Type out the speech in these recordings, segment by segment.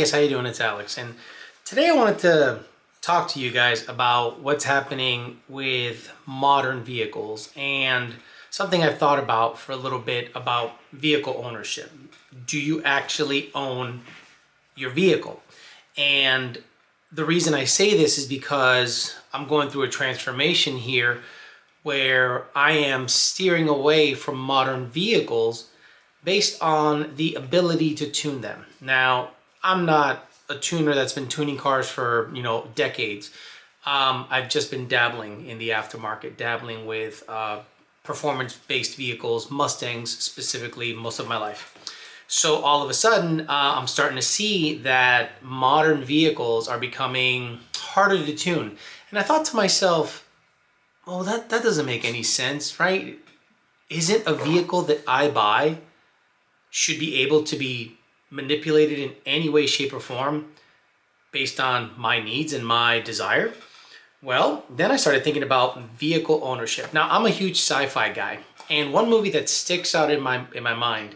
guys, how you doing? It's Alex, and today I wanted to talk to you guys about what's happening with modern vehicles and something I've thought about for a little bit about vehicle ownership. Do you actually own your vehicle? And the reason I say this is because I'm going through a transformation here where I am steering away from modern vehicles based on the ability to tune them. Now, I'm not a tuner that's been tuning cars for, decades. I've just been dabbling in the aftermarket, dabbling with performance-based vehicles, Mustangs specifically, most of my life. So all of a sudden, I'm starting to see that modern vehicles are becoming harder to tune. And I thought to myself, well, that doesn't make any sense, right? Isn't a vehicle that I buy should be able to be manipulated in any way, shape, or form based on my needs and my desire? Well, then I started thinking about vehicle ownership. Now, I'm a huge sci-fi guy, and one movie that sticks out in my mind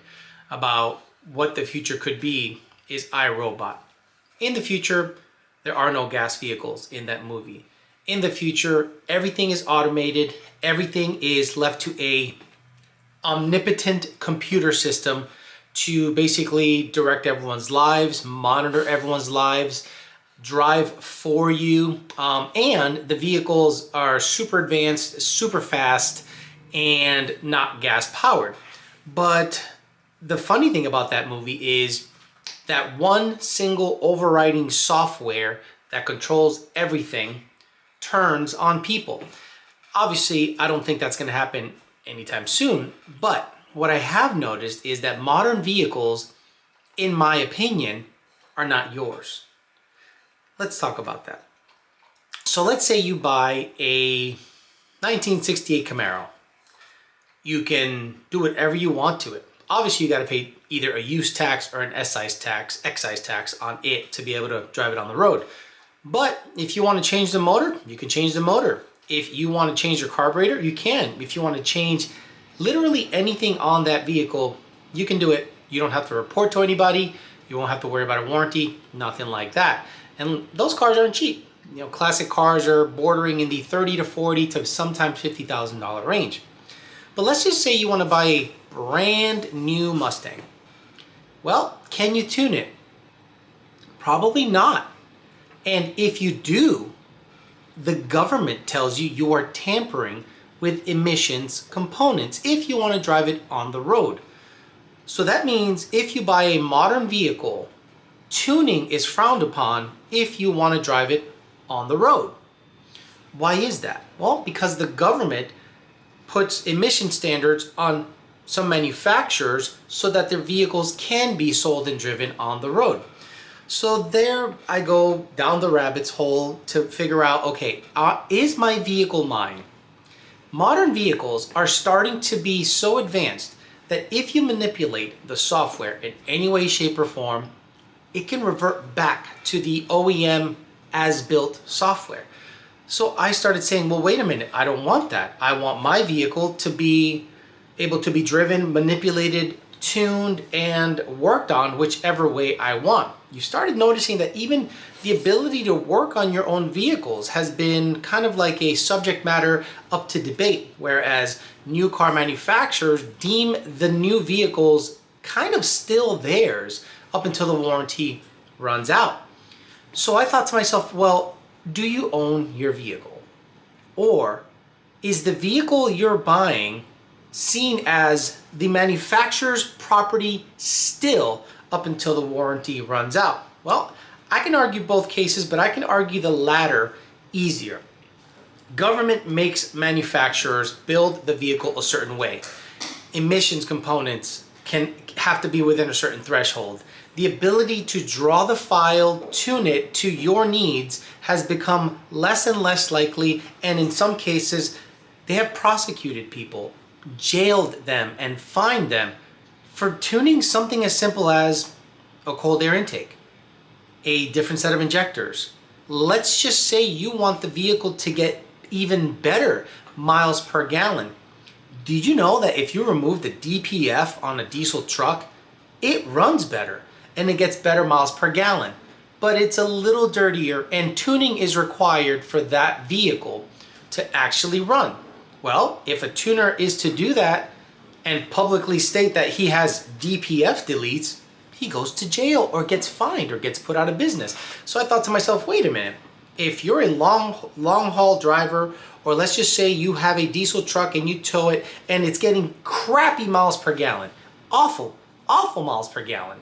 about what the future could be is iRobot. In the future, there are no gas vehicles in that movie. In the future, everything is automated. Everything is left to a omnipotent computer system to basically direct everyone's lives, monitor everyone's lives, drive for you. And the vehicles are super advanced, super fast, and not gas powered. But the funny thing about that movie is that one single overriding software that controls everything turns on people. Obviously, I don't think that's going to happen anytime soon, but what I have noticed is that modern vehicles, in my opinion, are not yours. Let's talk about that. So let's say you buy a 1968 Camaro. You can do whatever you want to it. Obviously, you got to pay either a use tax or an excise tax on it to be able to drive it on the road. But if you want to change the motor, you can change the motor. If you want to change your carburetor, you can. If you want to change literally anything on that vehicle, you can do it. You don't have to report to anybody. You won't have to worry about a warranty, nothing like that. And those cars aren't cheap. Classic cars are bordering in the $30,000 to $40,000 to sometimes $50,000 range. But let's just say you want to buy a brand new Mustang. Well, can you tune it? Probably not. And if you do, the government tells you you are tampering with emissions components if you want to drive it on the road. So that means if you buy a modern vehicle, tuning is frowned upon if you want to drive it on the road. Why is that? Well, because the government puts emission standards on some manufacturers so that their vehicles can be sold and driven on the road. So there I go down the rabbit's hole to figure out, okay, is my vehicle mine? Modern vehicles are starting to be so advanced that if you manipulate the software in any way, shape, or form, it can revert back to the OEM as-built software. So I started saying, well, wait a minute, I don't want that. I want my vehicle to be able to be driven, manipulated, tuned, and worked on whichever way I want. You started noticing that even the ability to work on your own vehicles has been kind of like a subject matter up to debate, whereas new car manufacturers deem the new vehicles kind of still theirs up until the warranty runs out. So I thought to myself, well, do you own your vehicle? Or is the vehicle you're buying seen as the manufacturer's property still up until the warranty runs out? Well, I can argue both cases, but I can argue the latter easier. Government makes manufacturers build the vehicle a certain way. Emissions components can have to be within a certain threshold. The ability to draw the file, tune it to your needs has become less and less likely, and in some cases, they have prosecuted people, jailed them, and fined them for tuning something as simple as a cold air intake, a different set of injectors. Let's just say you want the vehicle to get even better miles per gallon. Did you know that if you remove the DPF on a diesel truck, it runs better and it gets better miles per gallon? but it's a little dirtier, and tuning is required for that vehicle to actually run. Well, if a tuner is to do that and publicly state that he has DPF deletes, he goes to jail or gets fined or gets put out of business. So I thought to myself, wait a minute. If you're a long haul driver, or let's just say you have a diesel truck and you tow it and it's getting crappy miles per gallon, awful miles per gallon,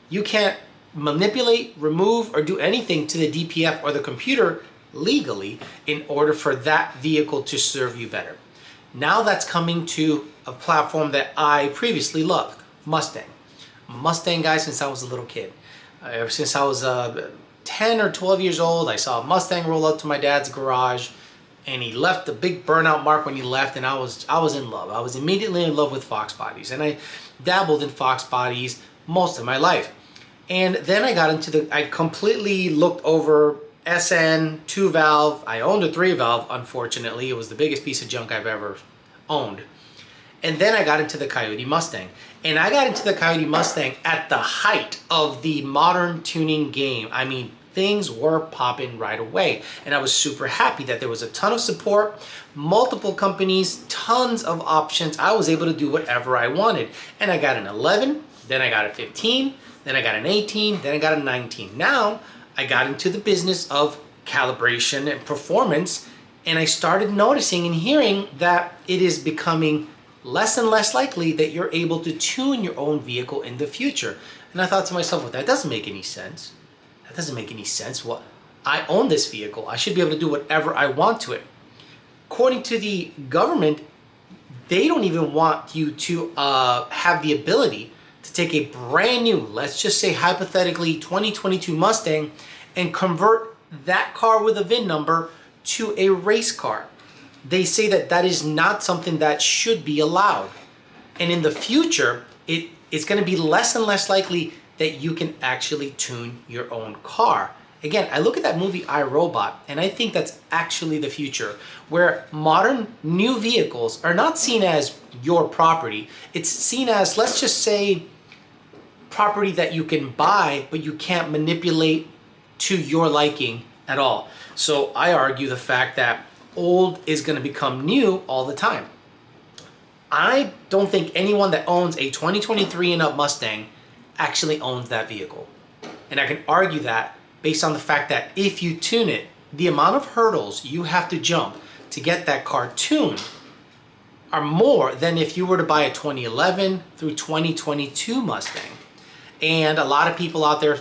you can't manipulate, remove, or do anything to the DPF or the computer legally in order for that vehicle to serve you better. Now that's coming to a platform that I previously loved, Mustang. I'm a Mustang guy since I was a little kid. Ever since I was 10 or 12 years old, I saw a Mustang roll up to my dad's garage, and he left a big burnout mark when he left, and I was in love. I was immediately in love with Fox bodies, and I dabbled in Fox bodies most of my life. And then I completely looked over SN 2-valve. I owned a 3-valve, unfortunately. It was the biggest piece of junk I've ever owned. And then I got into the Coyote Mustang. And I got into the Coyote Mustang at the height of the modern tuning game. I mean, things were popping right away. And I was super happy that there was a ton of support, multiple companies, tons of options. I was able to do whatever I wanted. And I got an 11, then I got a 15, then I got an 18, then I got a 19. Now, I got into the business of calibration and performance, and I started noticing and hearing that it is becoming less and less likely that you're able to tune your own vehicle in the future. And I thought to myself, well, that doesn't make any sense. That doesn't make any sense. Well, I own this vehicle. I should be able to do whatever I want to it. According to the government, they don't even want you to have the ability to take a brand new, let's just say hypothetically 2022 Mustang, and convert that car with a VIN number to a race car. They say that that is not something that should be allowed. And in the future, it's going to be less and less likely that you can actually tune your own car. Again, I look at that movie I, Robot, and I think that's actually the future, where modern new vehicles are not seen as your property. It's seen as, let's just say, property that you can buy, but you can't manipulate to your liking at all. So I argue the fact that old is going to become new all the time. I don't think anyone that owns a 2023 and up Mustang actually owns that vehicle. And I can argue that based on the fact that if you tune it, the amount of hurdles you have to jump to get that car tuned are more than if you were to buy a 2011 through 2022 Mustang. And a lot of people out there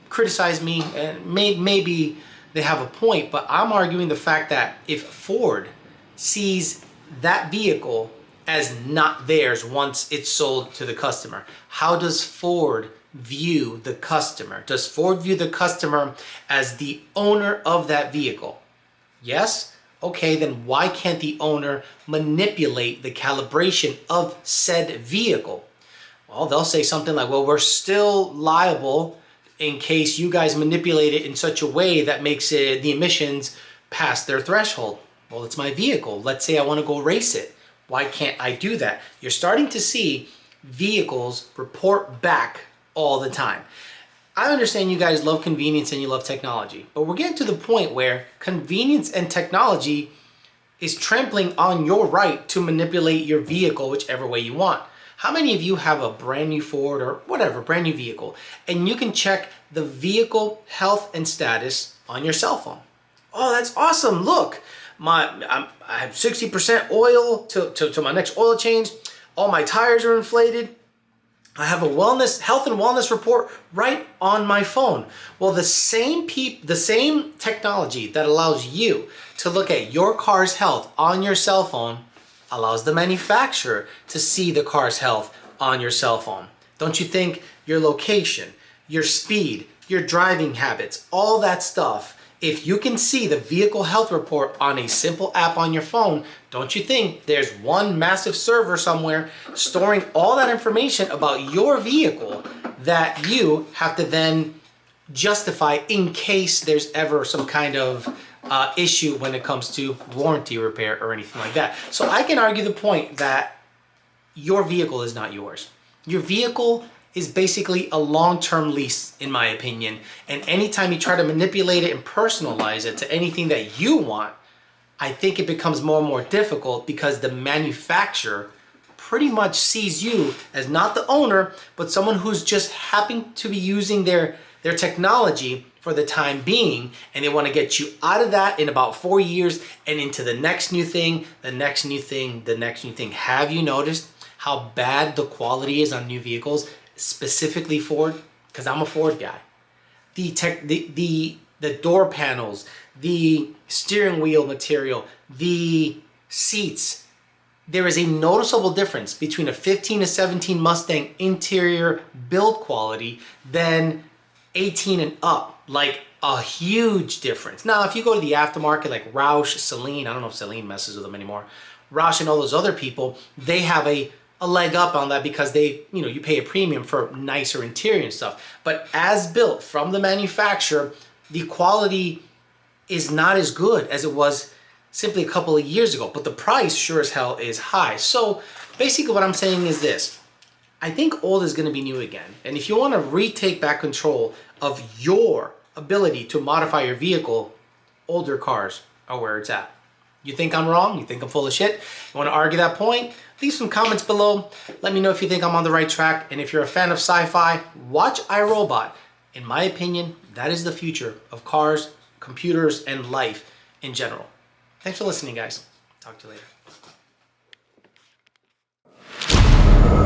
criticize me, and maybe they have a point, but I'm arguing the fact that if Ford sees that vehicle as not theirs once it's sold to the customer, how does Ford view the customer? Does Ford view the customer as the owner of that vehicle? Yes? Okay, then why can't the owner manipulate the calibration of said vehicle? Well, they'll say something like, well, we're still liable in case you guys manipulate it in such a way that makes it, the emissions past their threshold. Well, it's my vehicle. Let's say I want to go race it. Why can't I do that? You're starting to see vehicles report back all the time. I understand you guys love convenience and you love technology, but we're getting to the point where convenience and technology is trampling on your right to manipulate your vehicle whichever way you want. How many of you have a brand new Ford or whatever, brand new vehicle, and you can check the vehicle health and status on your cell phone? Oh, that's awesome. Look, I have 60% oil to my next oil change. All my tires are inflated. I have a health and wellness report right on my phone. Well, the same technology that allows you to look at your car's health on your cell phone allows the manufacturer to see the car's health on your cell phone. Don't you think your location, your speed, your driving habits, all that stuff, if you can see the vehicle health report on a simple app on your phone, don't you think there's one massive server somewhere storing all that information about your vehicle that you have to then justify in case there's ever some kind of issue when it comes to warranty repair or anything like that? So I can argue the point that your vehicle is not yours. Your vehicle is basically a long-term lease, in my opinion. And anytime you try to manipulate it and personalize it to anything that you want, I think it becomes more and more difficult because the manufacturer pretty much sees you as not the owner, but someone who's just happen to be using their technology for the time being, and they want to get you out of that in about 4 years and into the next new thing, the next new thing, the next new thing. Have you noticed how bad the quality is on new vehicles, specifically Ford? Because I'm a Ford guy. The door panels, the steering wheel material, the seats. There is a noticeable difference between a 15 to 17 Mustang interior build quality than 18 and up. Like a huge difference. Now, if you go to the aftermarket like Roush, Celine, I don't know if Celine messes with them anymore. Roush and all those other people, they have a leg up on that because they, you pay a premium for nicer interior and stuff. But as built from the manufacturer, the quality is not as good as it was simply a couple of years ago, but the price sure as hell is high. So basically what I'm saying is this: I think old is going to be new again. And if you want to retake back control of your ability to modify your vehicle, older cars are where it's at. You think I'm wrong? You think I'm full of shit? You want to argue that point? Leave some comments below. Let me know if you think I'm on the right track. And if you're a fan of sci-fi, watch iRobot. In my opinion, that is the future of cars, computers, and life in general. Thanks for listening, guys. Talk to you later.